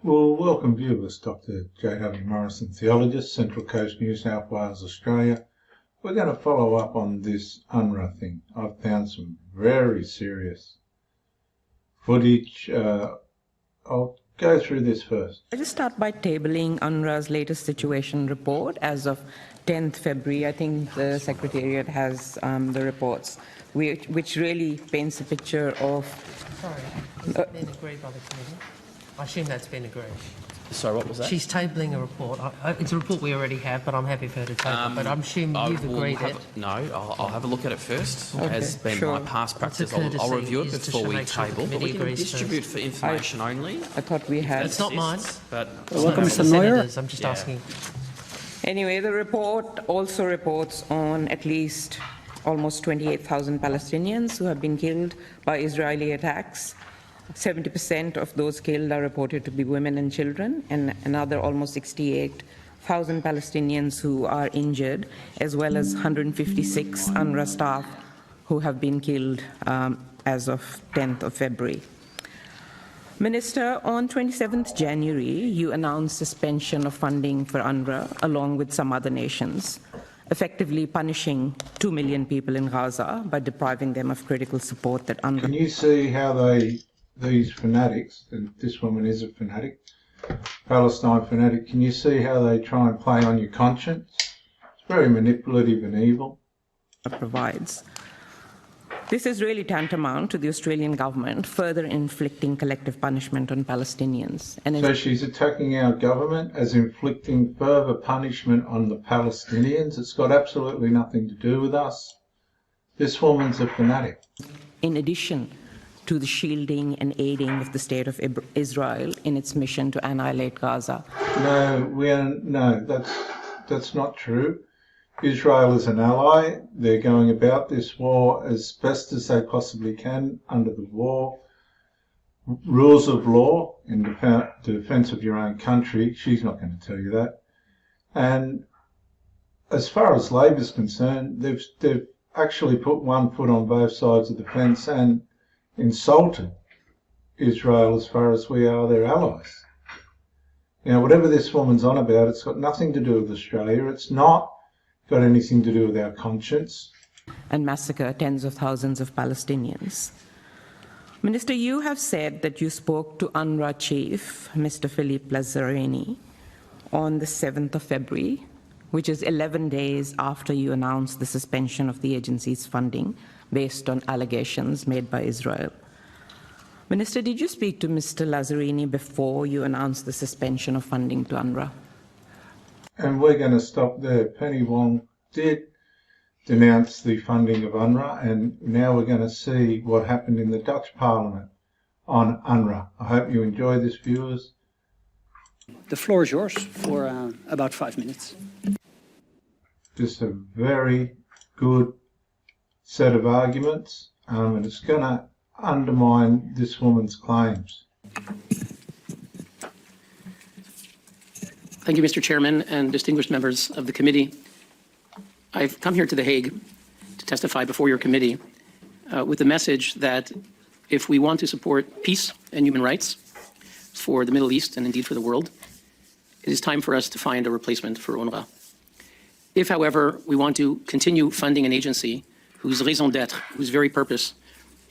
Well, welcome viewers, Dr. J.W. Morrison, theologist, Central Coast, New South Wales, Australia. We're going to follow up on this UNRWA thing. I've found some very serious footage. I'll go through this first. I just start by tabling UNRWA's latest situation report as of 10th February. I think the Secretariat has the reports, which really paints a picture of... Sorry, has it been agreed by the committee? I assume that's been agreed. Sorry, what was that? She's tabling a report. It's a report we already have, but I'm happy for her to table. But I'm assuming you've agreed it. No, I'll have a look at it first. Okay, As been my past practice, I'll review it before we table. But we can distribute for information only. I thought we had... It's not mine. But welcome, Mr. Neuer. I'm just asking. Anyway, the report also reports on at least almost 28,000 Palestinians who have been killed by Israeli attacks. 70% of those killed are reported to be women and children, and another almost 68,000 Palestinians who are injured, as well as 156 UNRWA staff who have been killed as of 10th of February. Minister, on 27th January, you announced suspension of funding for UNRWA along with some other nations, effectively punishing 2 million people in Gaza by depriving them of critical support that UNRWA... Can you see how these fanatics, and this woman is a fanatic, Palestine fanatic, can you see how they try and play on your conscience? It's very manipulative and evil. ...provides. This is really tantamount to the Australian government further inflicting collective punishment on Palestinians. And so she's attacking our government as inflicting further punishment on the Palestinians. It's got absolutely nothing to do with us. This woman's a fanatic. In addition to the shielding and aiding of the State of Israel in its mission to annihilate Gaza. No, that's not true. Israel is an ally. They're going about this war as best as they possibly can under the war rules of law in defense of your own country. She's not going to tell you that. And as far as Labor's concerned, they've actually put one foot on both sides of the fence and insulted Israel as far as we are their allies. You know, whatever this woman's on about, it's got nothing to do with Australia. It's not got anything to do with our conscience. And massacre tens of thousands of Palestinians. Minister, you have said that you spoke to UNRWA chief, Mr. Philippe Lazzarini, on the 7th of February, which is 11 days after you announced the suspension of the agency's funding based on allegations made by Israel. Minister, did you speak to Mr. Lazzarini before you announced the suspension of funding to UNRWA? And we're going to stop there. Penny Wong did denounce the funding of UNRWA, and now we're going to see what happened in the Dutch Parliament on UNRWA. I hope you enjoy this, viewers. The floor is yours for about 5 minutes. Just a very good set of arguments, and it's going to undermine this woman's claims. Thank you, Mr. Chairman and distinguished members of the committee. I've come here to The Hague to testify before your committee with the message that if we want to support peace and human rights for the Middle East and indeed for the world, it is time for us to find a replacement for UNRWA. If, however, we want to continue funding an agency whose raison d'etre, whose very purpose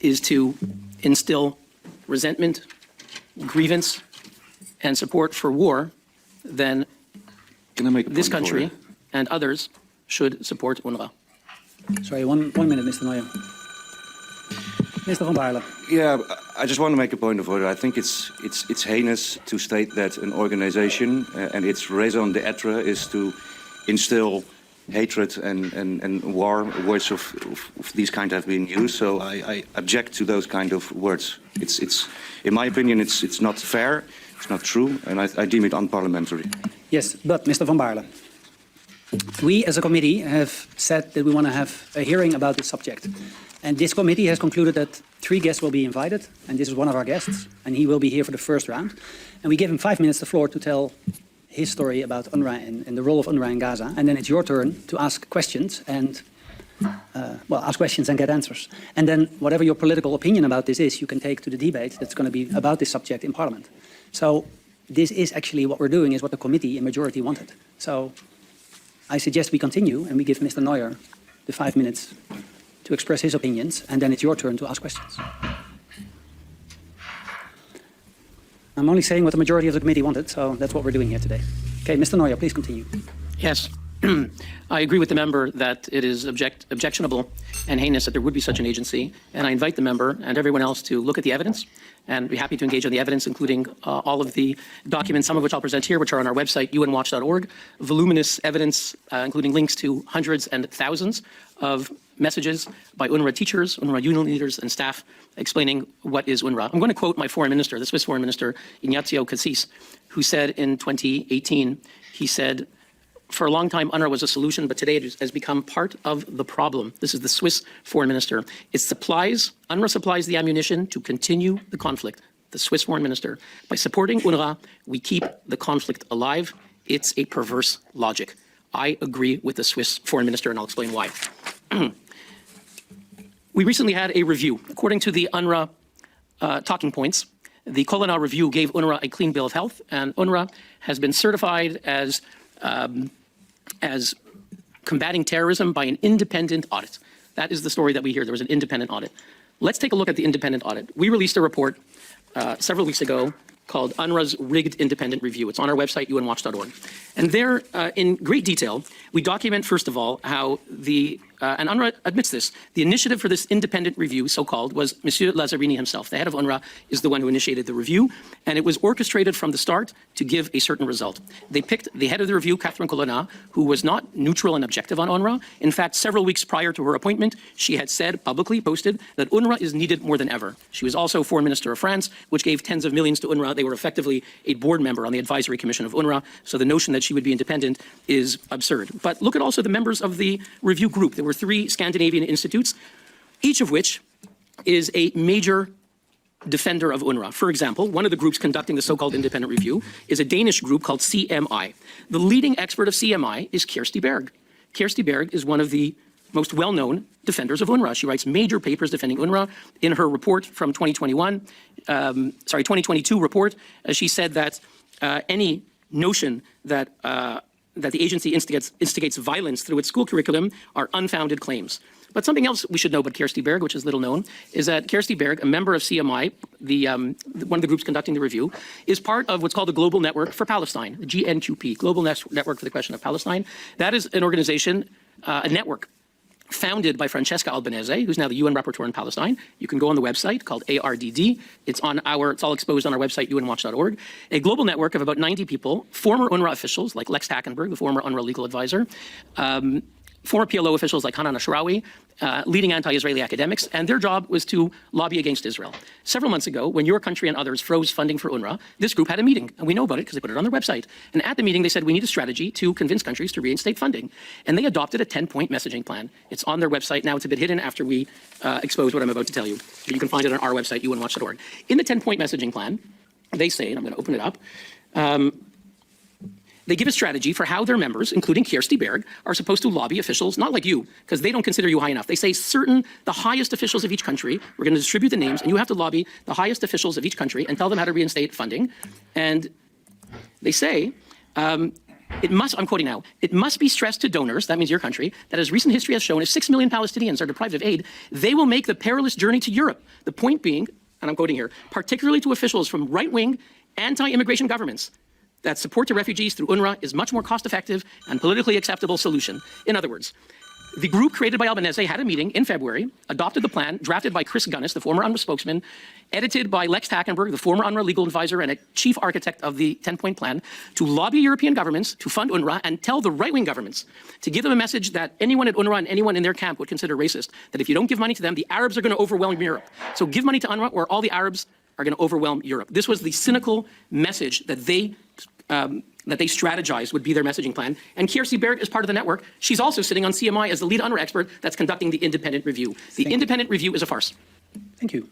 is to instill resentment, grievance, and support for war, then this country and others should support UNRWA. Sorry, one minute, Mr. Neuer. Mr. Van Baarle. Yeah, I just want to make a point of order. I think it's heinous to state that an organization and its raison d'etre is to instill hatred and war. Words of these kind have been used, so I object to those kind of words. It's in my opinion, it's not fair, it's not true, and I deem it unparliamentary. Yes, but Mr. Van Baarle, we as a committee have said that we want to have a hearing about this subject. And this committee has concluded that 3 guests will be invited, and this is one of our guests, and he will be here for the first round. And we give him 5 minutes the floor to tell his story about UNRWA and the role of UNRWA in Gaza, and then it's your turn to ask questions and ask questions and get answers. And then whatever your political opinion about this is, you can take to the debate that's going to be about this subject in Parliament. So this is actually what we're doing, is what the committee in majority wanted. So I suggest we continue and we give Mr. Neuer the 5 minutes to express his opinions, and then it's your turn to ask questions. I'm only saying what the majority of the committee wanted, so that's what we're doing here today. Okay, Mr. Neuer, please continue. Yes, I agree with the member that it is objectionable and heinous that there would be such an agency, and I invite the member and everyone else to look at the evidence and be happy to engage on the evidence, including all of the documents, some of which I'll present here, which are on our website, unwatch.org, voluminous evidence, including links to hundreds and thousands of messages by UNRWA teachers, UNRWA union leaders, and staff explaining what is UNRWA. I'm going to quote my foreign minister, the Swiss foreign minister, Ignazio Cassis, who said in 2018, he said, for a long time, UNRWA was a solution, but today it has become part of the problem. This is the Swiss foreign minister. UNRWA supplies the ammunition to continue the conflict. The Swiss foreign minister. By supporting UNRWA, we keep the conflict alive. It's a perverse logic. I agree with the Swiss foreign minister, and I'll explain why. We recently had a review. According to the UNRWA talking points, the Colonna review gave UNRWA a clean bill of health, and UNRWA has been certified as combating terrorism by an independent audit. That is the story that we hear. There was an independent audit. Let's take a look at the independent audit. We released a report several weeks ago called UNRWA's Rigged Independent Review. It's on our website, unwatch.org. And there, in great detail, we document, first of all, how and UNRWA admits this, the initiative for this independent review, so-called, was Monsieur Lazzarini himself. The head of UNRWA is the one who initiated the review, and it was orchestrated from the start to give a certain result. They picked the head of the review, Catherine Colonna, who was not neutral and objective on UNRWA. In fact, several weeks prior to her appointment, she had said, publicly posted, that UNRWA is needed more than ever. She was also foreign minister of France, which gave tens of millions to UNRWA. They were effectively a board member on the advisory commission of UNRWA, so the notion that she would be independent is absurd. But look at also the members of the review group. There were 3 Scandinavian institutes, each of which is a major defender of UNRWA. For example, one of the groups conducting the so-called independent review is a Danish group called CMI. The leading expert of CMI is Kirsti Berg. Kirsti Berg is one of the most well-known defenders of UNRWA. She writes major papers defending UNRWA. In her report from 2022 report, she said that any notion that the agency instigates violence through its school curriculum are unfounded claims. But something else we should know about Kirsti Berg, which is little known, is that Kirsti Berg, a member of CMI, one of the groups conducting the review, is part of what's called the Global Network for Palestine, the GNQP, Global Network for the Question of Palestine. That is an organization, a network, founded by Francesca Albanese, who's now the UN rapporteur in Palestine. You can go on the website called ARDD. It's all exposed on our website, unwatch.org. A global network of about 90 people, former UNRWA officials like Lex Tackenberg, the former UNRWA legal advisor, former PLO officials like Hanan Ashrawi, leading anti-Israeli academics, and their job was to lobby against Israel. Several months ago, when your country and others froze funding for UNRWA, this group had a meeting, and we know about it because they put it on their website. And at the meeting, they said, we need a strategy to convince countries to reinstate funding. And they adopted a 10-point messaging plan. It's on their website now. It's a bit hidden after we expose what I'm about to tell you. But you can find it on our website, unwatch.org. In the 10-point messaging plan, they say, and I'm going to open it up, they give a strategy for how their members, including Kirsti Berg, are supposed to lobby officials, not like you, because they don't consider you high enough. They say the highest officials of each country, we're going to distribute the names, and you have to lobby the highest officials of each country and tell them how to reinstate funding. And they say, I'm quoting now, it must be stressed to donors, that means your country, that as recent history has shown, if 6 million Palestinians are deprived of aid, they will make the perilous journey to Europe. The point being, and I'm quoting here, particularly to officials from right-wing anti-immigration governments, that support to refugees through UNRWA is much more cost-effective and politically acceptable solution. In other words, the group created by Albanese had a meeting in February, adopted the plan, drafted by Chris Gunnis, the former UNRWA spokesman, edited by Lex Tackenberg, the former UNRWA legal advisor and a chief architect of the 10-point plan, to lobby European governments to fund UNRWA and tell the right-wing governments to give them a message that anyone at UNRWA and anyone in their camp would consider racist, that if you don't give money to them, the Arabs are going to overwhelm Europe. So give money to UNRWA or all the Arabs are going to overwhelm Europe. This was the cynical message that they strategized would be their messaging plan. And Kirsti Berg is part of the network. She's also sitting on CMI as the lead UNRWA expert that's conducting the independent review. The independent review is a farce. Thank you.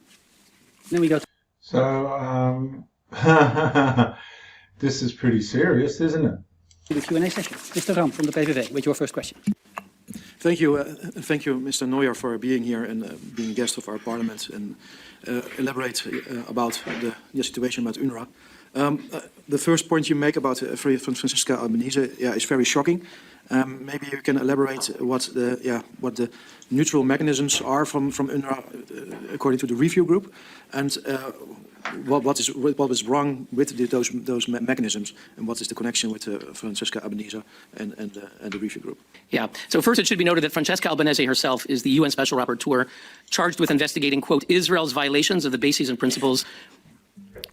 Then we go to... So, this is pretty serious, isn't it? the Q&A session. Mr. Ram from the PVV with your first question. Thank you, Mr. Neuer, for being here and being guest of our parliament and elaborate about the situation about UNRWA. The first point you make about Francesca Albanese, is very shocking. Maybe you can elaborate what the neutral mechanisms are from UNRWA according to the review group, and what was wrong with those mechanisms, and what is the connection with Francesca Albanese and the review group? Yeah. So first, it should be noted that Francesca Albanese herself is the UN Special Rapporteur charged with investigating, quote, Israel's violations of the bases and principles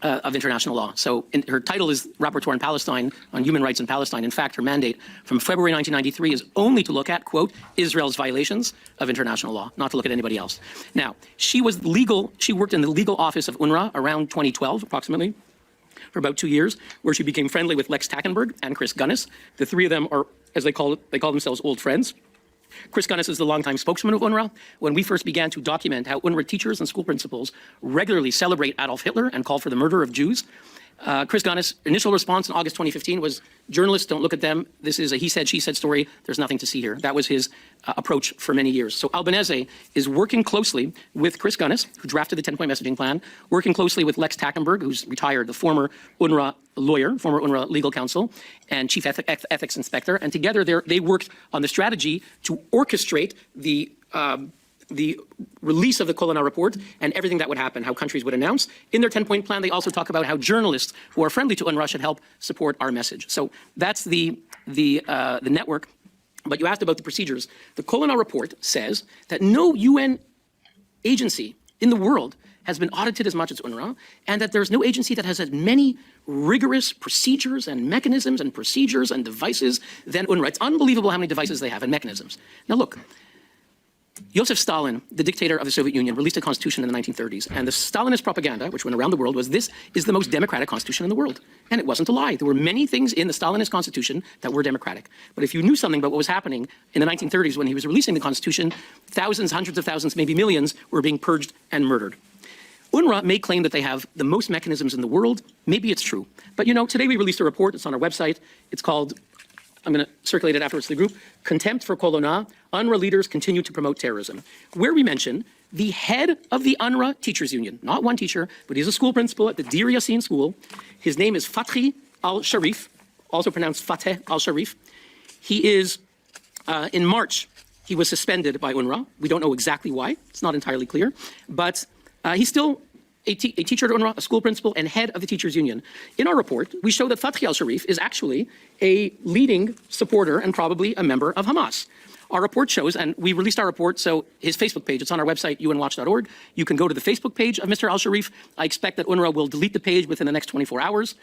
of international law. So her title is Rapporteur in Palestine on human rights in Palestine. In fact, her mandate from February 1993 is only to look at, quote, Israel's violations of international law, not to look at anybody else. Now, she worked in the legal office of UNRWA around 2012, approximately, for about 2 years, where she became friendly with Lex Tackenberg and Chris Gunnis. The three of them are, as they call themselves, old friends. Chris Gunnis is the longtime spokesman of UNRWA. When we first began to document how UNRWA teachers and school principals regularly celebrate Adolf Hitler and call for the murder of Jews, Chris Gunnis' initial response in August 2015 was, journalists, don't look at them. This is a he said, she said story. There's nothing to see here. That was his approach for many years. So Albanese is working closely with Chris Gunnis, who drafted the 10-point messaging plan, working closely with Lex Tackenberg, who's retired, the former UNRWA lawyer, former UNRWA legal counsel, and chief ethics inspector. And together they worked on the strategy to orchestrate the release of the Colonna report and everything that would happen, how countries would announce. In their 10-point plan, they also talk about how journalists who are friendly to UNRWA should help support our message. So that's the network. But you asked about the procedures. The Colonna report says that no UN agency in the world has been audited as much as UNRWA, and that there's no agency that has as many rigorous procedures and mechanisms and procedures and devices than UNRWA. It's unbelievable how many devices they have and mechanisms. Now look, Joseph Stalin, the dictator of the Soviet Union, released a constitution in the 1930s, and the Stalinist propaganda, which went around the world, was this is the most democratic constitution in the world. And it wasn't a lie. There were many things in the Stalinist constitution that were democratic. But if you knew something about what was happening in the 1930s when he was releasing the constitution, thousands, hundreds of thousands, maybe millions were being purged and murdered. UNRWA may claim that they have the most mechanisms in the world. Maybe it's true. But, today we released a report. It's on our website. It's called, I'm going to circulate it afterwards to the group, Contempt for Colonna, UNRWA leaders continue to promote terrorism, where we mention the head of the UNRWA Teachers Union, not one teacher, but he's a school principal at the Deir Yassin School. His name is Fathi al-Sharif, also pronounced Fateh al-Sharif. He is, in March, he was suspended by UNRWA. We don't know exactly why. It's not entirely clear. But he's still a teacher at UNRWA, a school principal, and head of the Teachers Union. In our report, we show that Fathi al-Sharif is actually a leading supporter and probably a member of Hamas. Our report shows, and we released our report, so his Facebook page, it's on our website, unwatch.org. You can go to the Facebook page of Mr. al-Sharif. I expect that UNRWA will delete the page within the next 24 hours,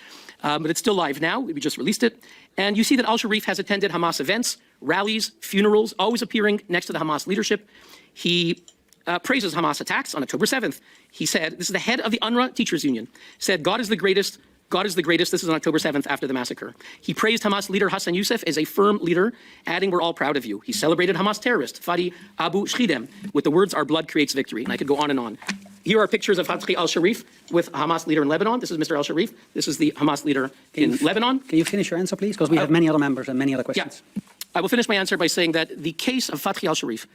but it's still live now. We just released it. And you see that al-Sharif has attended Hamas events, rallies, funerals, always appearing next to the Hamas leadership. He praises Hamas attacks on October 7th. He said, this is the head of the UNRWA Teachers Union, said, God is the greatest. God is the greatest. This is on October 7th after the massacre. He praised Hamas leader Hassan Youssef as a firm leader, adding, we're all proud of you. He celebrated Hamas terrorist Fadi Abu Shidem with the words, our blood creates victory. And I could go on and on. Here are pictures of Fathi al-Sharif with Hamas leader in Lebanon. This is Mr. al-Sharif. This is the Hamas leader in Lebanon. Can you finish your answer, please? Because we have many other members and many other questions. Yeah. I will finish my answer by saying that the case of Fathi al-Sharif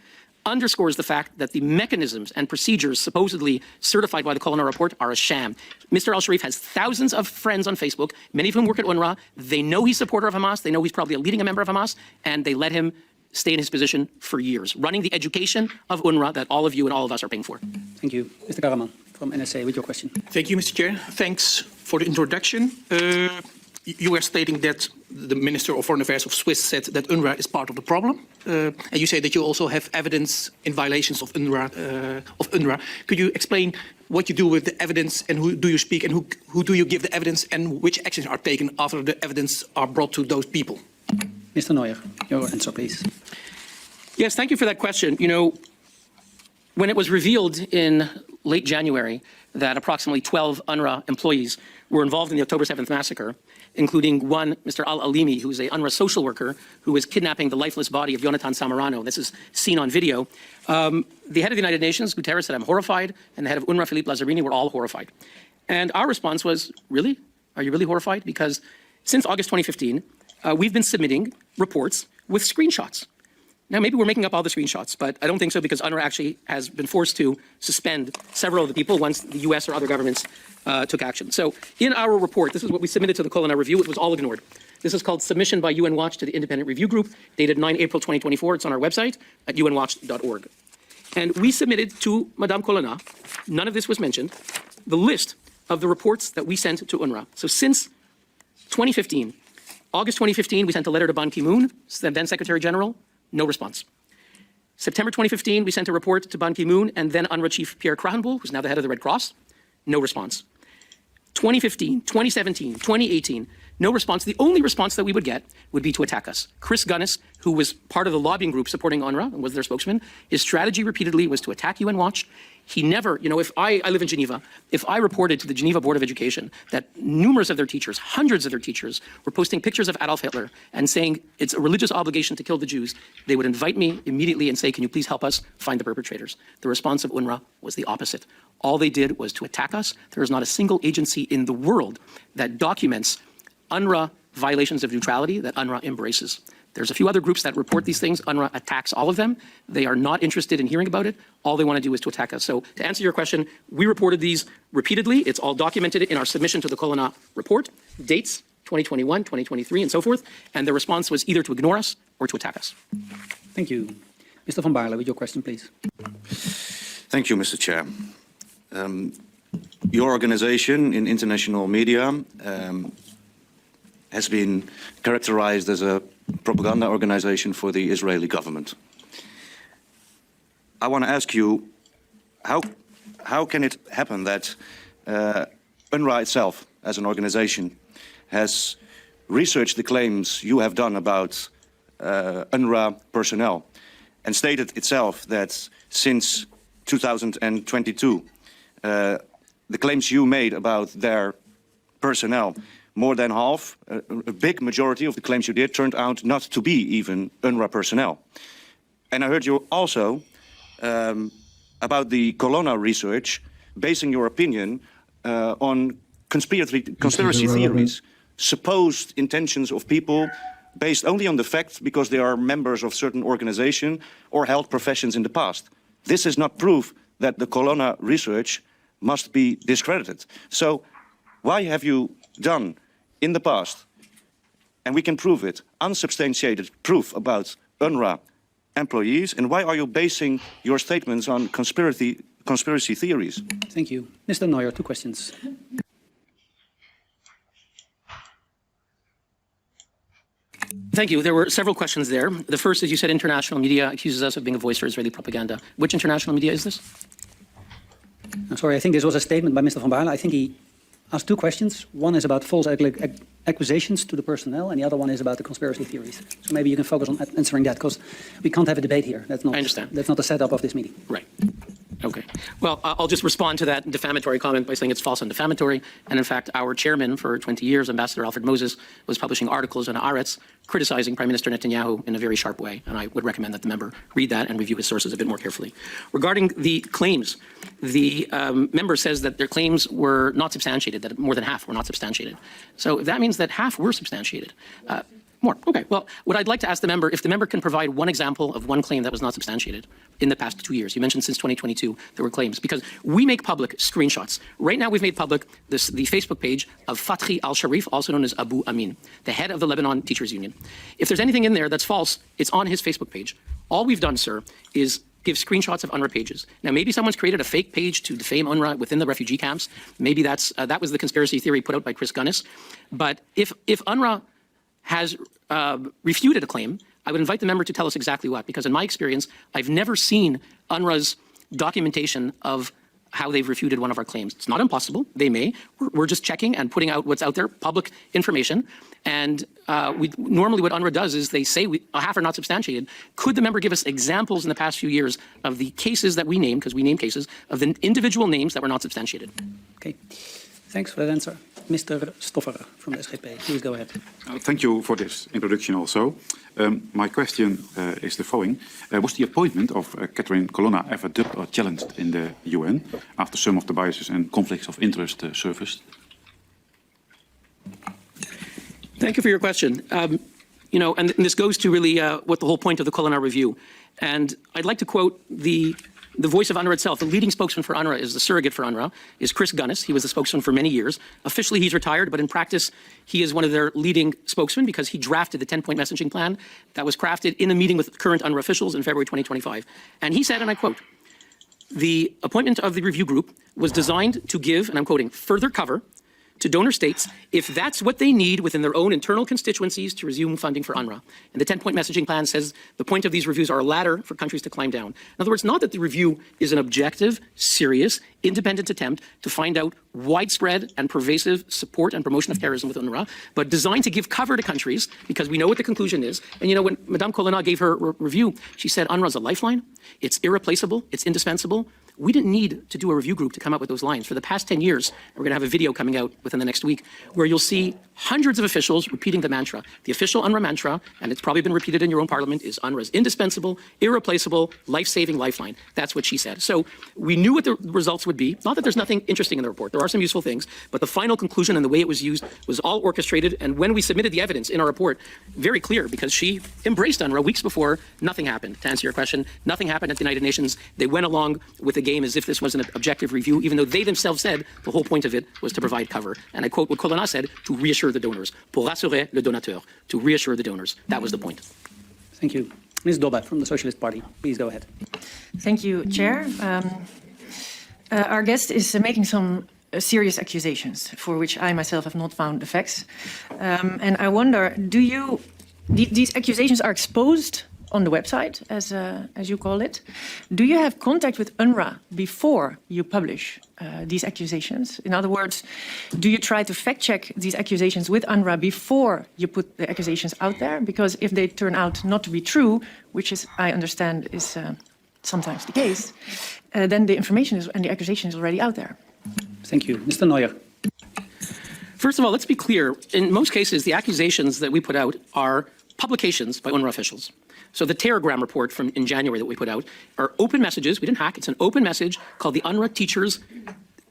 underscores the fact that the mechanisms and procedures supposedly certified by the Colonna report are a sham. Mr. al-Sharif has thousands of friends on Facebook, many of whom work at UNRWA. They know he's a supporter of Hamas. They know he's probably a member of Hamas, and they let him stay in his position for years, running the education of UNRWA that all of you and all of us are paying for. Thank you. Mr. Karaman from NSA with your question. Thank you, Mr. Chair. Thanks for the introduction. You were stating that the Minister of Foreign Affairs of Swiss said that UNRWA is part of the problem. And you say that you also have evidence in violations of UNRWA. Could you explain what you do with the evidence and who do you speak and who do you give the evidence and which actions are taken after the evidence are brought to those people? Mr. Neuer, your answer, please. Yes, thank you for that question. When it was revealed in late January that approximately 12 UNRWA employees were involved in the October 7th massacre, including one, Mr. Al-Alimi, who is an UNRWA social worker who was kidnapping the lifeless body of Yonatan Samarano. This is seen on video. The head of the United Nations, Guterres, said, I'm horrified, and the head of UNRWA, Philippe Lazzarini, were all horrified. And our response was, really? Are you really horrified? Because since August 2015, we've been submitting reports with screenshots. Now, maybe we're making up all the screenshots, but I don't think so because UNRWA actually has been forced to suspend several of the people once the US or other governments took action. So in our report, this is what we submitted to the Colonna Review. It was all ignored. This is called Submission by UN Watch to the Independent Review Group, dated 9 April 2024. It's on our website at unwatch.org. And we submitted to Madame Colonna, none of this was mentioned, the list of the reports that we sent to UNRWA. So since 2015, August 2015, we sent a letter to Ban Ki-moon, then Secretary General, no response. September 2015, we sent a report to Ban Ki-moon and then UNRWA Chief Pierre Krahenbuhl, who's now the head of the Red Cross, no response. 2015, 2017, 2018, no response. The only response that we would get would be to attack us. Chris Gunnis, who was part of the lobbying group supporting UNRWA and was their spokesman, his strategy repeatedly was to attack UN Watch. He never, if I live in Geneva, if I reported to the Geneva Board of Education that numerous of their teachers, hundreds of their teachers, were posting pictures of Adolf Hitler and saying it's a religious obligation to kill the Jews, they would invite me immediately and say, can you please help us find the perpetrators? The response of UNRWA was the opposite. All they did was to attack us. There is not a single agency in the world that documents UNRWA violations of neutrality that UNRWA embraces. There's a few other groups that report these things. UNRWA attacks all of them. They are not interested in hearing about it. All they want to do is to attack us. So to answer your question, we reported these repeatedly. It's all documented in our submission to the Colonna report, dates 2021, 2023, and so forth. And the response was either to ignore us or to attack us. Thank you. Mr. Van Baarle, with your question, please. Thank you, Mr. Chair. Your organization in international media has been characterized as a propaganda organization for the Israeli government. I want to ask you, how can it happen that UNRWA itself, as an organization, has researched the claims you have done about UNRWA personnel and stated itself that since 2022, the claims you made about their personnel, more than half, a big majority of the claims you did turned out not to be even UNRWA personnel. And I heard you also about the Colonna research, basing your opinion on conspiracy theories, supposed intentions of people based only on the fact because they are members of certain organization or held professions in the past. This is not proof that the Colonna research must be discredited. So why have you done in the past, and we can prove it, unsubstantiated proof about UNRWA employees, and why are you basing your statements on conspiracy theories? Thank you. Mr. Neuer, 2 questions. Thank you. There were several questions there. The first is you said international media accuses us of being a voice for Israeli propaganda. Which international media is this? I'm sorry, I think this was a statement by Mr. Van Baarle. I think he asked 2 questions. One is about false accusations to the personnel, and the other one is about the conspiracy theories. So maybe you can focus on answering that, because we can't have a debate here. That's not, I understand. That's not the setup of this meeting. Right. Okay. Well, I'll just respond to that defamatory comment by saying it's false and defamatory. And in fact, our chairman for 20 years, Ambassador Alfred Moses, was publishing articles in Haaretz criticizing Prime Minister Netanyahu in a very sharp way. And I would recommend that the member read that and review his sources a bit more carefully. Regarding the claims, the member says that their claims were not substantiated, that more than half were not substantiated. So if that means that half were substantiated, more. Okay. Well, what I'd like to ask the member, if the member can provide one example of one claim that was not substantiated in the past 2 years. You mentioned since 2022 there were claims, because we make public screenshots. Right now we've made public the Facebook page of Fathi al-Sharif, also known as Abu Amin, the head of the Lebanon Teachers Union. If there's anything in there that's false, it's on his Facebook page. All we've done, sir, is give screenshots of UNRWA pages. Now, maybe someone's created a fake page to defame UNRWA within the refugee camps. Maybe that was the conspiracy theory put out by Chris Gunnis. But if UNRWA has refuted a claim, I would invite the member to tell us exactly what, because in my experience, I've never seen UNRWA's documentation of how they've refuted one of our claims. It's not impossible. They may. We're just checking and putting out what's out there, public information. And normally what UNRWA does is they say half are not substantiated. Could the member give us examples in the past few years of the cases that we name, because we name cases, of the individual names that were not substantiated? Okay. Thanks for that answer. Mr. Stoffer from the SGP, please go ahead. Thank you for this introduction also. My question is the following. Was the appointment of Catherine Colonna ever dubbed or challenged in the UN after some of the biases and conflicts of interest surfaced? Thank you for your question. You know, and this goes to really what the whole point of the Colonna review. And I'd like to quote the voice of UNRWA itself. The leading spokesman for UNRWA is the surrogate for UNRWA, is Chris Gunnis. He was the spokesman for many years. Officially, he's retired, but in practice, he is one of their leading spokesmen because he drafted the 10-point messaging plan that was crafted in a meeting with current UNRWA officials in February 2025. And he said, and I quote, "The appointment of the review group was designed to give," and I'm quoting, "further cover to donor states if that's what they need within their own internal constituencies to resume funding for UNRWA." And the 10-point messaging plan says the point of these reviews are a ladder for countries to climb down. In other words, not that the review is an objective, serious, independent attempt to find out widespread and pervasive support and promotion of terrorism with UNRWA, but designed to give cover to countries because we know what the conclusion is. And you know, when Madame Colonna gave her review, she said UNRWA is a lifeline, it's irreplaceable, it's indispensable. We didn't need to do a review group to come up with those lines. For the past 10 years, we're going to have a video coming out within the next week where you'll see hundreds of officials repeating the mantra. The official UNRWA mantra, and it's probably been repeated in your own parliament, is UNRWA's indispensable, irreplaceable, life-saving lifeline. That's what she said. So we knew what the results would be. Not that there's nothing interesting in the report. There are some useful things, but the final conclusion and the way it was used was all orchestrated. And when we submitted the evidence in our report, very clear, because she embraced UNRWA weeks before, nothing happened. To answer your question, nothing happened at the United Nations. They went along with the game as if this was an objective review, even though they themselves said the whole point of it was to provide cover. And I quote what Colonna said, to reassure the donors. Pour rassurer le donateur. To reassure the donors. That was the point. Thank you. Ms. Dobbe from the Socialist Party, please go ahead. Thank you, Chair. Our guest is making some serious accusations for which I myself have not found the facts. And I wonder, these accusations are exposed on the website, as you call it. Do you have contact with UNRWA before you publish these accusations? In other words, do you try to fact-check these accusations with UNRWA before you put the accusations out there? Because if they turn out not to be true, which is, I understand, is sometimes the case, then the information and the accusation is already out there. Thank you. Mr. Neuer. First of all, let's be clear. In most cases, the accusations that we put out are publications by UNRWA officials. So the Telegram report from in January that we put out are open messages. We didn't hack. It's an open message called the UNRWA Teachers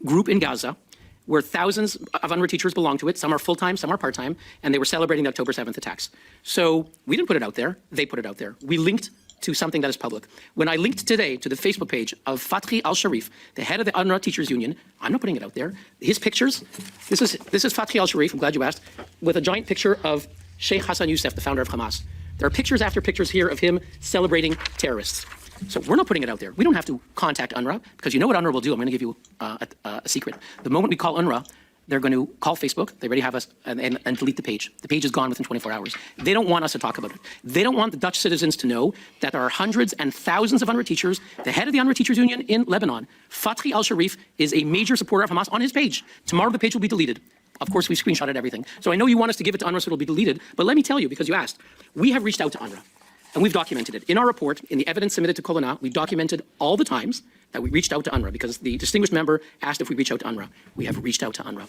Group in Gaza, where thousands of UNRWA teachers belong to it. Some are full-time, some are part-time, and they were celebrating the October 7th attacks. So we didn't put it out there. They put it out there. We linked to something that is public. When I linked today to the Facebook page of Fatri Al-Sharif, the head of the UNRWA Teachers Union, I'm not putting it out there. His pictures, this is Fatri Al-Sharif, I'm glad you asked, with a giant picture of Sheikh Hassan Youssef, the founder of Hamas. There are pictures after pictures here of him celebrating terrorists. So we're not putting it out there. We don't have to contact UNRWA because you know what UNRWA will do. I'm going to give you a secret. The moment we call UNRWA, they're going to call Facebook. They already have us and delete the page. The page is gone within 24 hours. They don't want us to talk about it. They don't want the Dutch citizens to know that there are hundreds and thousands of UNRWA teachers. The head of the UNRWA Teachers Union in Lebanon, Fatri Al-Sharif, is a major supporter of Hamas on his page. Tomorrow the page will be deleted. Of course, we screenshotted everything. So I know you want us to give it to UNRWA so it'll be deleted, but let me tell you, because you asked, we have reached out to UNRWA, and we've documented it. In our report, in the evidence submitted to Colonna, we documented all the times that we reached out to UNRWA, because the distinguished member asked if we reach out to UNRWA. We have reached out to UNRWA.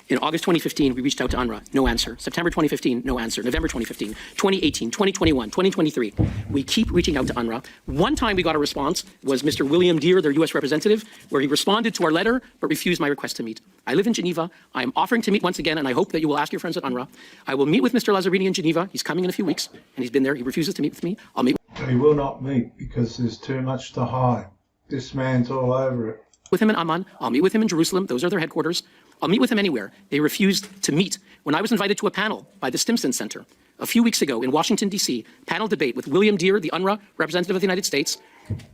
In August 2015, we reached out to UNRWA, no answer. September 2015, no answer. November 2015, 2018, 2021, 2023. We keep reaching out to UNRWA. One time we got a response was Mr. William Deere, their U.S. representative, where he responded to our letter but refused my request to meet. I live in Geneva. I am offering to meet once again, and I hope that you will ask your friends at UNRWA. I will meet with Mr. Lazzarini in Geneva. He's coming in a few weeks, and he's been there. He refuses to meet with me. I'll meet. He will not meet because there's too much to hide. This man's all over it. With him in Amman. I'll meet with him in Jerusalem. Those are their headquarters. I'll meet with him anywhere. They refused to meet. When I was invited to a panel by the Stimson Center a few weeks ago in Washington, D.C., panel debate with William Deere, the UNRWA representative of the United States,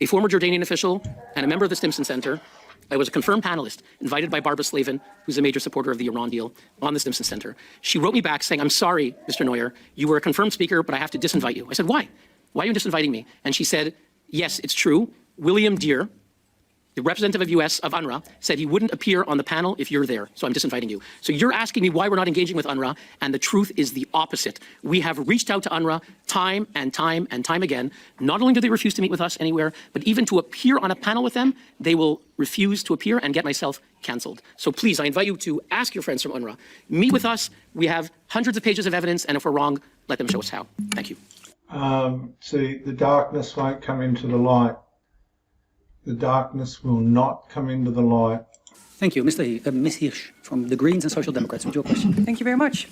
a former Jordanian official, and a member of the Stimson Center. I was a confirmed panelist invited by Barbara Slavin, who's a major supporter of the Iran deal, on the Stimson Center. She wrote me back saying, "I'm sorry, Mr. Neuer, you were a confirmed speaker, but I have to disinvite you." I said, "Why? Why are you disinviting me?" And she said, "Yes, it's true. William Deere, the representative of U.S. of UNRWA, said he wouldn't appear on the panel if you're there, so I'm disinviting you." So you're asking me why we're not engaging with UNRWA, and the truth is the opposite. We have reached out to UNRWA time and time and time again. Not only do they refuse to meet with us anywhere, but even to appear on a panel with them, they will refuse to appear and get myself canceled. So please, I invite you to ask your friends from UNRWA. Meet with us. We have hundreds of pages of evidence, and if we're wrong, let them show us how. Thank you. See, the darkness won't come into the light. The darkness will not come into the light. Thank you. Ms. Hirsch from the Greens and Social Democrats with your question. Thank you very much.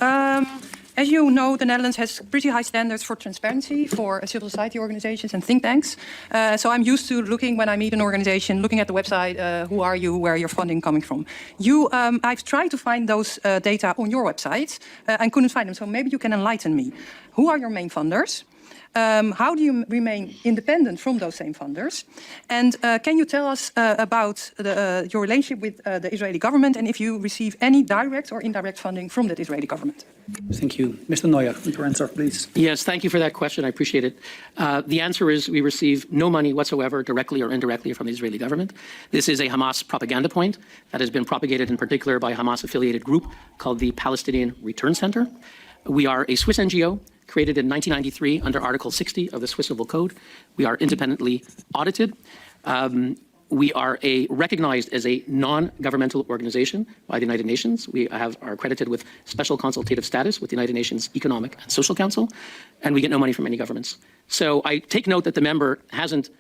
As you know, the Netherlands has pretty high standards for transparency for civil society organizations and think tanks. So I'm used to looking, when I meet an organization, looking at the website, who are you, where are your funding coming from. I've tried to find those data on your website and couldn't find them, so maybe you can enlighten me. Who are your main funders? How do you remain independent from those same funders? And can you tell us about your relationship with the Israeli government and if you receive any direct or indirect funding from that Israeli government? Thank you. Mr. Neuer, your answer, please. Yes, thank you for that question. I appreciate it. The answer is we receive no money whatsoever, directly or indirectly, from the Israeli government. This is a Hamas propaganda point that has been propagated in particular by a Hamas-affiliated group called the Palestinian Return Center. We are a Swiss NGO created in 1993 under Article 60 of the Swiss Civil Code. We are independently audited. We are recognized as a non-governmental organization by the United Nations. We are accredited with special consultative status with the United Nations Economic and Social Council, and we get no money from any governments. So I take note that the member hasn't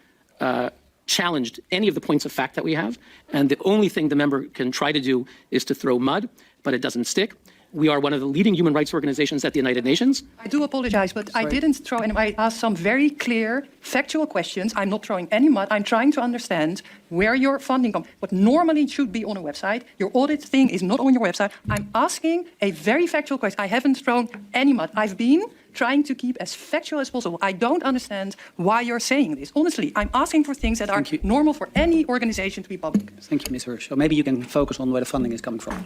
challenged any of the points of fact that we have, and the only thing the member can try to do is to throw mud, but it doesn't stick. We are one of the leading human rights organizations at the United Nations. I do apologize, but I didn't throw any. I asked some very clear, factual questions. I'm not throwing any mud. I'm trying to understand where your funding comes. What normally should be on a website, your audit thing is not on your website. I'm asking a very factual question. I haven't thrown any mud. I've been trying to keep as factual as possible. I don't understand why you're saying this. Honestly, I'm asking for things that are normal for any organization to be public. Thank you, Ms. Hirsch. So maybe you can focus on where the funding is coming from.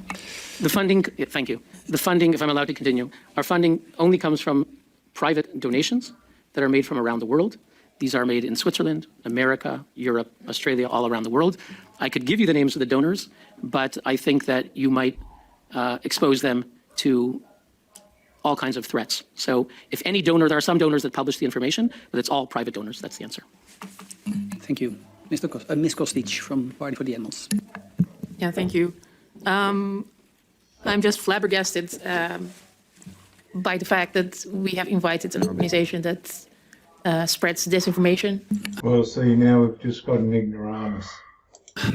The funding, thank you. The funding, if I'm allowed to continue, our funding only comes from private donations that are made from around the world. These are made in Switzerland, America, Europe, Australia, all around the world. I could give you the names of the donors, but I think that you might expose them to all kinds of threats. So if any donor, there are some donors that publish the information, but it's all private donors. That's the answer. Thank you. Ms. Kostic from Party for the Animals. Yeah, thank you. I'm just flabbergasted by the fact that we have invited an organization that spreads disinformation. Well, see, now we've just got an ignoramus.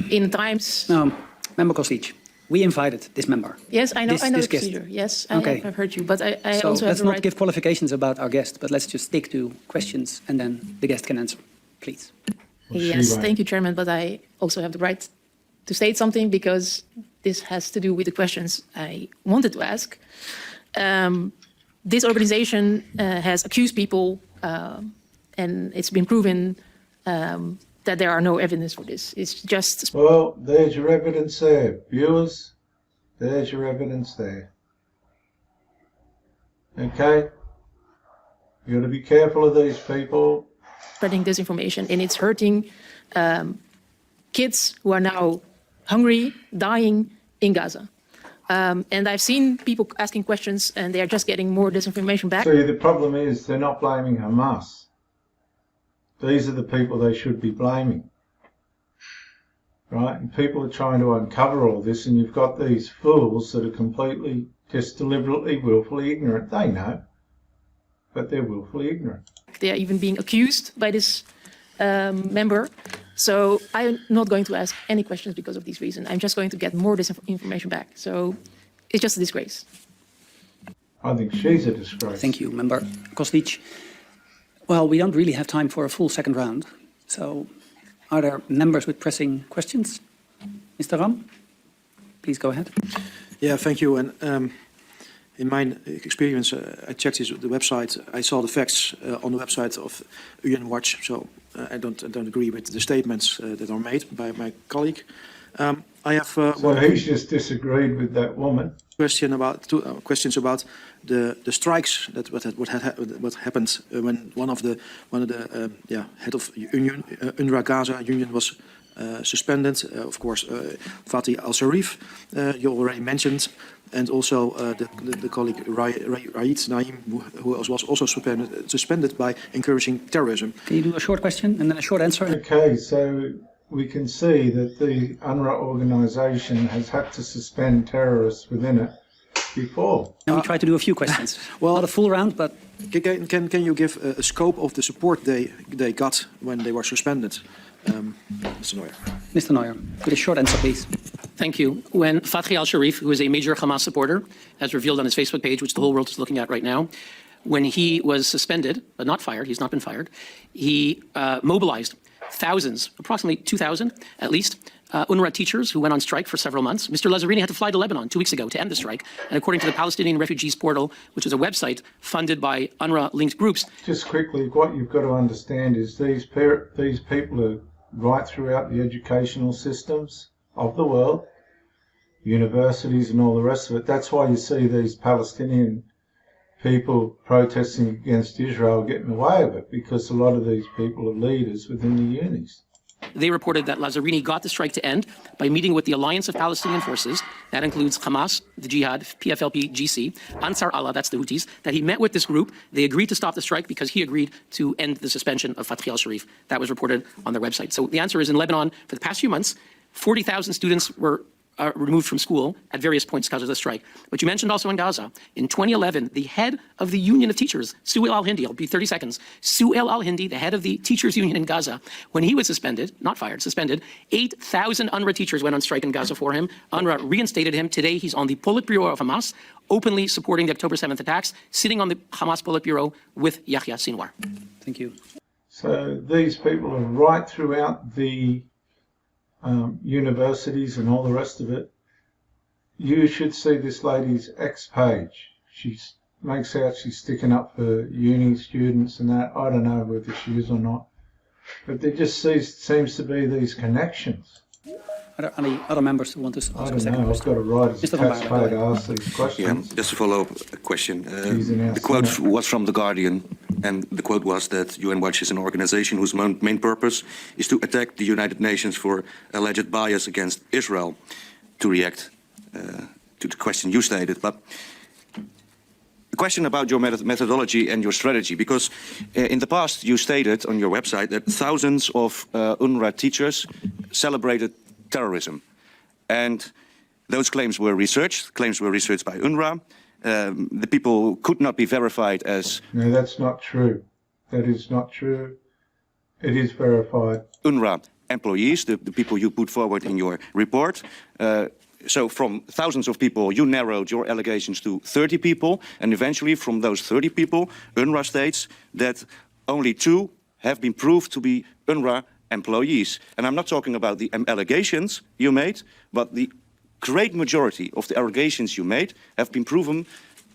In times... No, Member Kostic. We invited this member. Yes, I know, this the guest. procedure. Yes, Okay. I've heard you, but I So also have let's the not right... give qualifications about our guest, but let's just stick to questions and then the guest can answer, please. Yes, thank you, Chairman, but I also have the right to state something because this has to do with the questions I wanted to ask. This organization has accused people, and it's been proven that there are no evidence for this. It's just... Well, there's your evidence there. Viewers, there's your evidence there. Okay? You got to be careful of these people. Spreading disinformation, and it's hurting kids who are now hungry, dying in Gaza. And I've seen people asking questions, and they are just getting more disinformation back. See, the problem is they're not blaming Hamas. These are the people they should be blaming. Right? And people are trying to uncover all this, and you've got these fools that are completely, just deliberately, willfully ignorant. They know, but they're willfully ignorant. They are even being accused by this member. So I'm not going to ask any questions because of these reasons. I'm just going to get more disinformation back. So it's just a disgrace. I think she's a disgrace. Thank you, Member Kostic. Well, we don't really have time for a full second round. So are there members with pressing questions? Mr. Ram, please go ahead. Yeah, thank you. And in my experience, I checked the website. I saw the facts on the website of UNRWA. So I don't agree with the statements that are made by my colleague. I have so he's just disagreed with that woman. Questions about the strikes that what happened when one of the head of UNRWA Gaza union was suspended. Of course, Fatih Al-Sharif, you already mentioned, and also the colleague Raid Naim, who was also suspended by encouraging terrorism. Can you do a short question and then a short answer? Okay, so we can see that the UNRWA organisation has had to suspend terrorists within it before. And we try to do a few questions. Well, not a full round, but... Can you give a scope of the support they got when they were suspended? Mr. Neuer. Mr. Neuer, with a short answer, please. Thank you. When Fathi al-Sharif, who is a major Hamas supporter, as revealed on his Facebook page, which the whole world is looking at right now, when he was suspended, but not fired, he's not been fired, he mobilized thousands, approximately 2,000 at least, UNRWA teachers who went on strike for several months. Mr. Lazzarini had to fly to Lebanon 2 weeks ago to end the strike. And according to the Palestinian Refugees Portal, which is a website funded by UNRWA-linked groups. Just quickly, what you've got to understand is these people are right throughout the educational systems of the world, universities and all the rest of it. That's why you see these Palestinian people protesting against Israel getting away with it, because a lot of these people are leaders within the unis. They reported that Lazzarini got the strike to end by meeting with the Alliance of Palestinian Forces, that includes Hamas, the Jihad, PFLP, GC, Ansar Allah, that's the Houthis, that he met with this group. They agreed to stop the strike because he agreed to end the suspension of Fathi al-Sharif. That was reported on their website. So the answer is, in Lebanon, for the past few months, 40,000 students were removed from school at various points because of the strike. But you mentioned also in Gaza, in 2011, the head of the Union of Teachers, Su'ail al-Hindi, I'll be 30 seconds, Su'ail al-Hindi, the head of the Teachers Union in Gaza, when he was suspended, not fired, suspended, 8,000 UNRWA teachers went on strike in Gaza for him. UNRWA reinstated him. Today, he's on the Politburo of Hamas, openly supporting the October 7th attacks, sitting on the Hamas Politburo with Yahya Sinwar. Thank you. So these people are right throughout the universities and all the rest of it. You should see this lady's X page. She makes out she's sticking up for uni students and that. I don't know whether she is or not, but there just seems to be these connections. Are there any other members who want to ask a second question? I've got a right as a taxpayer to ask these questions. Yeah, just a follow-up question. The quote was from The Guardian, and the quote was that UN Watch is an organization whose main purpose is to attack the United Nations for alleged bias against Israel, to react to the question you stated. But the question about your methodology and your strategy, because in the past you stated on your website that thousands of UNRWA teachers celebrated terrorism, and those claims were researched by UNRWA. The people could not be verified as... No, that's not true. That is not true. It is verified. UNRWA employees, the people you put forward in your report. So from thousands of people, you narrowed your allegations to 30 people, and eventually from those 30 people, UNRWA states that only 2 have been proved to be UNRWA employees. And I'm not talking about the allegations you made, but the great majority of the allegations you made have been proven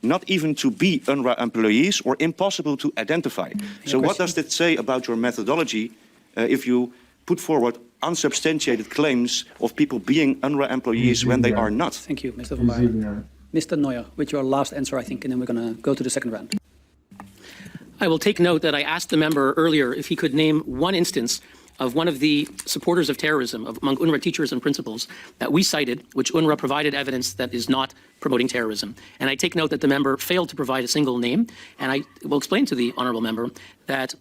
not even to be UNRWA employees or impossible to identify. So what does that say about your methodology if you put forward unsubstantiated claims of people being UNRWA employees when they are not? Thank you, Mr. Van Baarle. Mr. Neuer, with your last answer, I think, and then we're going to go to the second round. I will take note that I asked the member earlier if he could name one instance of one of the supporters of terrorism among UNRWA teachers and principals that we cited, which UNRWA provided evidence that is not promoting terrorism. And I take note that the member failed to provide a single name, and I will explain to the honourable member that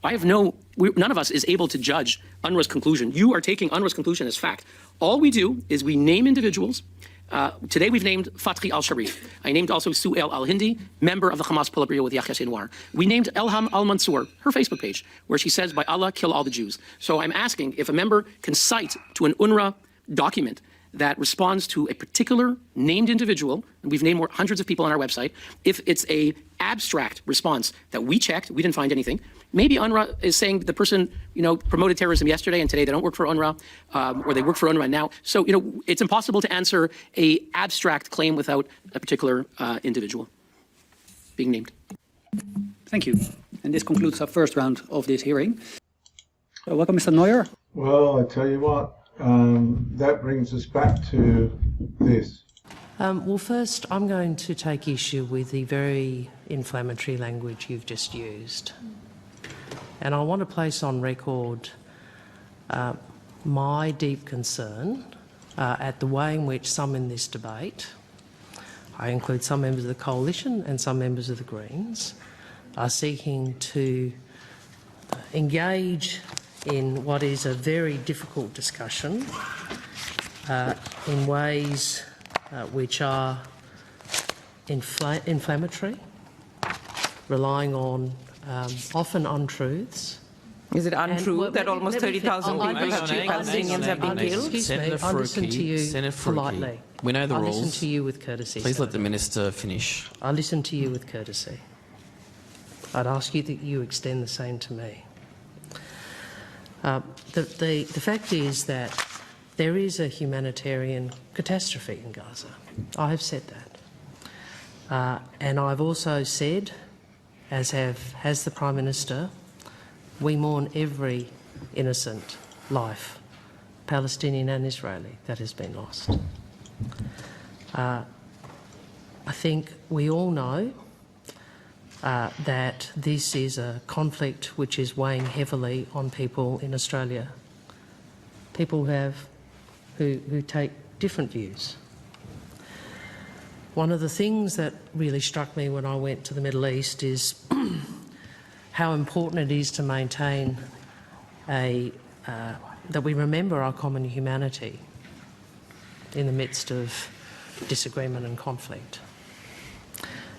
none of us is able to judge UNRWA's conclusion. You are taking UNRWA's conclusion as fact. All we do is we name individuals. Today we've named Fathi al-Sharif. I named also Su'ail al-Hindi, member of the Hamas Politburo with Yahya Sinwar. We named Elham al-Mansour, her Facebook page, where she says, by Allah, kill all the Jews. So I'm asking if a member can cite to an UNRWA document that responds to a particular named individual, and we've named hundreds of people on our website, if it's a abstract response that we checked, we didn't find anything. Maybe UNRWA is saying the person, promoted terrorism yesterday and today they don't work for UNRWA, or they work for UNRWA now. So, it's impossible to answer a abstract claim without a particular individual being named. Thank you. And this concludes our first round of this hearing. So welcome, Mr. Neuer. Well, I tell you what, that brings us back to this. Well, first, I'm going to take issue with the very inflammatory language you've just used. And I want to place on record my deep concern at the way in which some in this debate, I include some members of the Coalition and some members of the Greens, are seeking to engage in what is a very difficult discussion in ways which are inflammatory, relying on often untruths Is it untrue that almost 30,000 Palestinians have been killed? Senator I listened to you Senator politely. We know the I rules. listened to you with courtesy. Please let Senator. the minister finish. I listened to you with courtesy. I'd ask you that you extend the same to me. The fact is that there is a humanitarian catastrophe in Gaza. I have said that. And I've also said, as has the Prime Minister, we mourn every innocent life, Palestinian and Israeli, that has been lost. I think we all know that this is a conflict which is weighing heavily on people in Australia. People who take different views. One of the things that really struck me when I went to the Middle East is how important it is to maintain that we remember our common humanity in the midst of disagreement and conflict,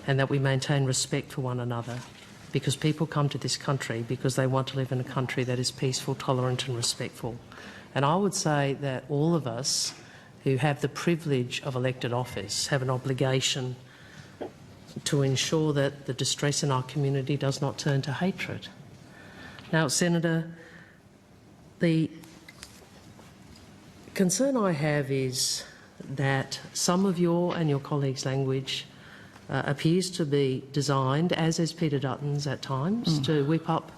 and that we maintain respect for one another, because people come to this country because they want to live in a country that is peaceful, tolerant and respectful. And I would say that all of us who have the privilege of elected office have an obligation to ensure that the distress in our community does not turn to hatred. Now, Senator, the concern I have is that some of your and your colleagues' language appears to be designed, as is Peter Dutton's at times, to whip up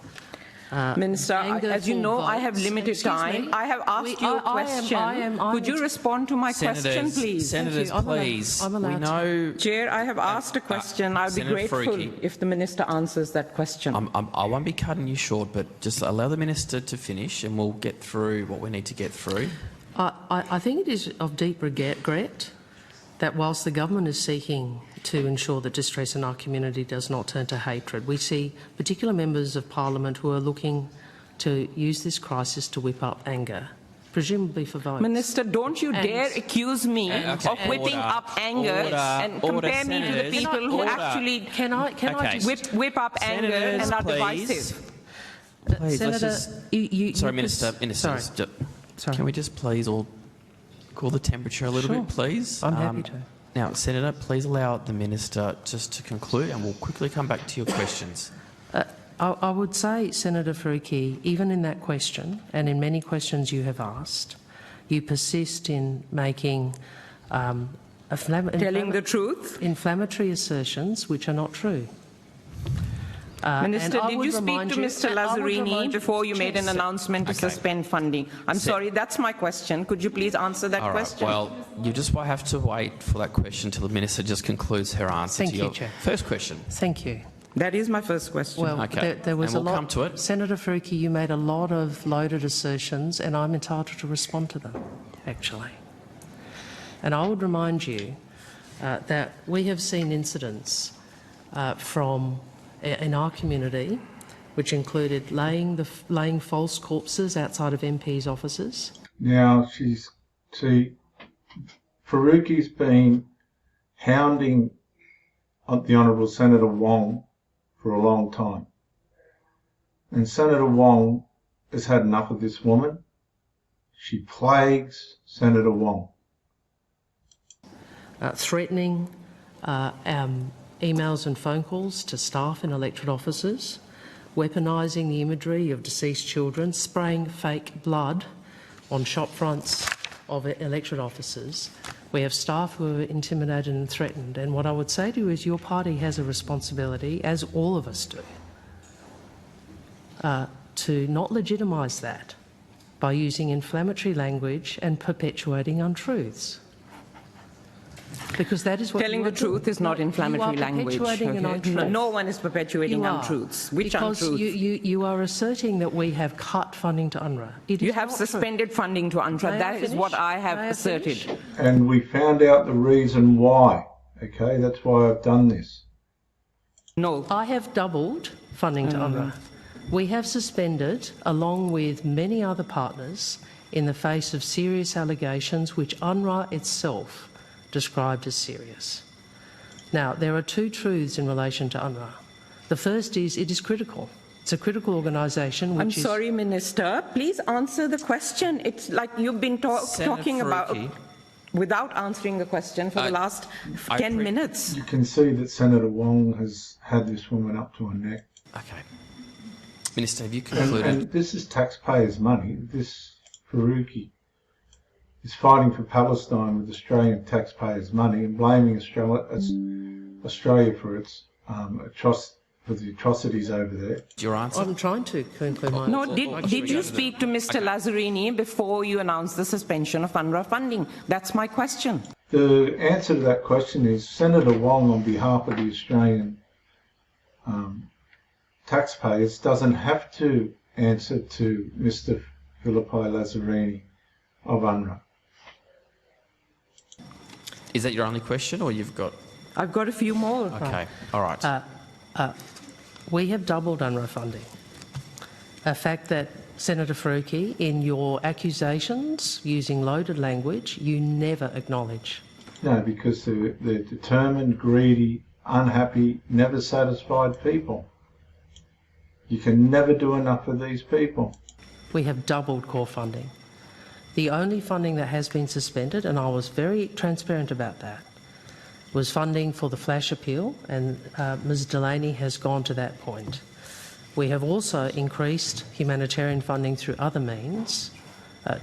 Minister, as you know, I have limited time. I have asked you a question. Could you respond to my question, please? Senators, please. I'm allowed we know. Chair, I have asked a question. I'll be Senator grateful Faruqi. if the minister answers that question. I won't be cutting you short, but just allow the minister to finish and we'll get through what we need to get through. I think it is of deep regret that whilst the government is seeking to ensure that distress in our community does not turn to hatred, we see particular members of parliament who are looking to use this crisis to whip up anger, presumably for votes. Minister, don't you dare accuse me of whipping up anger and compare me to the people who actually whip up anger and are divisive. Please, Senator, sorry, Minister. Sorry. Can we just please all cool the temperature a little bit, please? I'm happy to. Now, Senator, please allow the minister just to conclude and we'll quickly come back to your questions. I would say, Senator Faruqi, even in that question and in many questions you have asked, you persist in making telling the truth, inflammatory assertions which are not true. Minister, did you speak to Mr. Lazzarini before you made an announcement to suspend funding? I'm sorry, that's my question. Could you please answer that question? Well, you just have to wait for that question till the minister just concludes her answer to your first question. Thank you. That is my first question. Well, okay. there was and we'll a lot. Come to it. Senator Faruqi, you made a lot of loaded assertions, and I'm entitled to respond to them, actually. And I would remind you that we have seen incidents in our community, which included laying false corpses outside of MPs' offices. Now, Faruqi's been hounding the Honourable Senator Wong for a long time. And Senator Wong has had enough of this woman. She plagues Senator Wong. Threatening emails and phone calls to staff in electorate offices, weaponising the imagery of deceased children, spraying fake blood on shop fronts of electorate offices. We have staff who are intimidated and threatened. And what I would say to you is your party has a responsibility, as all of us do, to not legitimise that by using inflammatory language and perpetuating untruths. Because that is what telling the truth is not inflammatory language. No one is perpetuating untruths. Which because untruths? You are asserting that we have cut funding to UNRWA. You have suspended funding to UNRWA. That is what I have asserted. And we found out the reason why. Okay, that's why I've done this. No. I have doubled funding to UNRWA. We have suspended, along with many other partners, in the face of serious allegations which UNRWA itself described as serious. Now, there are two truths in relation to UNRWA. The first is it is critical It's a critical organisation which I'm sorry, Minister. Please answer the question. It's like you've been talking about without answering the question for the last 10 minutes. You can see that Senator Wong has had this woman up to her neck. Okay. Minister, have you concluded? And this is taxpayers' money. This Faruqi is fighting for Palestine with Australian taxpayers' money and blaming Australia for its for the atrocities over there. Your answer? I'm trying to conclude my No, answer. did you speak to Mr. Lazzarini before you announced the suspension of UNRWA funding? That's my question. The answer to that question is Senator Wong, on behalf of the Australian taxpayers, doesn't have to answer to Mr. Philippi Lazzarini of UNRWA. Is that your only question, or you've got? I've got a few more. Okay, all right. We have doubled UNRWA funding. A fact that, Senator Faruqi, in your accusations using loaded language, you never acknowledge. No, because they're determined, greedy, unhappy, never satisfied people. You can never do enough for these people. We have doubled core funding. The only funding that has been suspended, and I was very transparent about that, was funding for the flash appeal, and Ms Delaney has gone to that point. We have also increased humanitarian funding through other means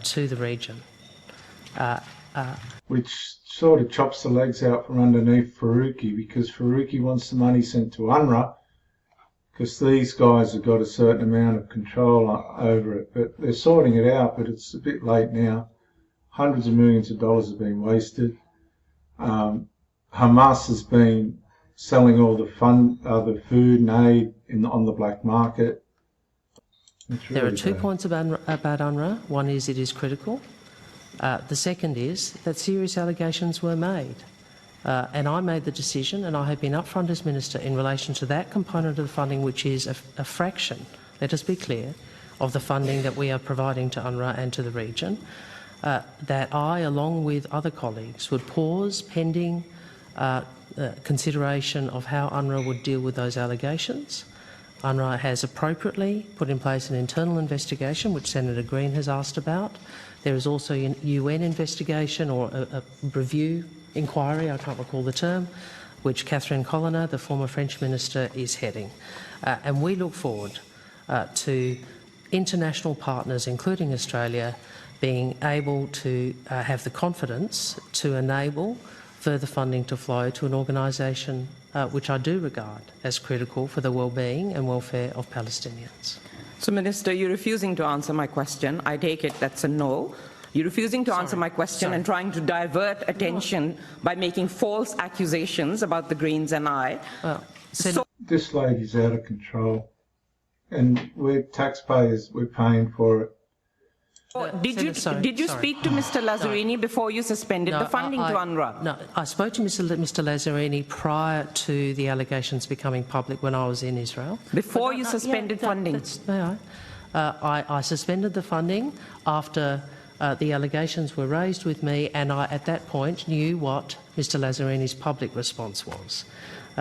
to the region. Which sort of chops the legs out from underneath Faruqi, because Faruqi wants the money sent to UNRWA because these guys have got a certain amount of control over it. But they're sorting it out, but it's a bit late now. Hundreds of millions of dollars have been wasted. Hamas has been selling all the food and aid on the black market. Really there are 2 points about UNRWA. One is it is critical. The second is that serious allegations were made. And I made the decision, and I have been upfront as Minister in relation to that component of the funding, which is a fraction, let us be clear, of the funding that we are providing to UNRWA and to the region, that I, along with other colleagues, would pause pending consideration of how UNRWA would deal with those allegations. UNRWA has appropriately put in place an internal investigation, which Senator Green has asked about. There is also a UN investigation or a review inquiry, I can't recall the term, which Catherine Colonna, the former French minister, is heading. And we look forward to international partners, including Australia, being able to have the confidence to enable further funding to flow to an organisation which I do regard as critical for the well-being and welfare of Palestinians. So, Minister, you're refusing to answer my question. I take it that's a no. You're refusing to answer my question and trying to divert attention by making false accusations about the Greens and I. This lady's out of control, and we're taxpayers, we're paying for it. Did you speak to Mr. Lazzarini before you suspended the funding to UNRWA? No, I spoke to Mr. Lazzarini prior to the allegations becoming public when I was in Israel. Before you suspended funding? May I? I suspended the funding after the allegations were raised with me, and I, at that point, knew what Mr. Lazzarini's public response was.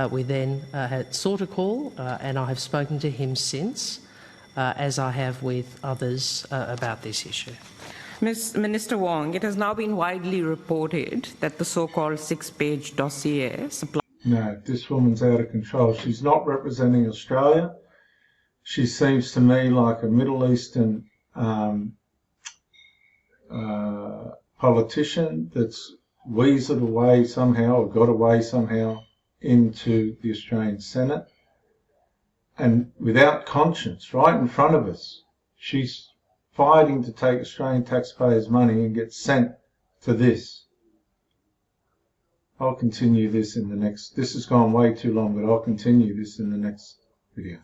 We then had sought a call, and I have spoken to him since, as I have with others about this issue. Minister Wong, it has now been widely reported that the so-called 6-page dossier supplied... No, this woman's out of control. She's not representing Australia. She seems to me like a Middle Eastern politician that's weaseled away somehow or got away somehow into the Australian Senate. And without conscience, right in front of us, she's fighting to take Australian taxpayers' money and get sent to this. I'll continue this in the next... This has gone way too long, but I'll continue this in the next video.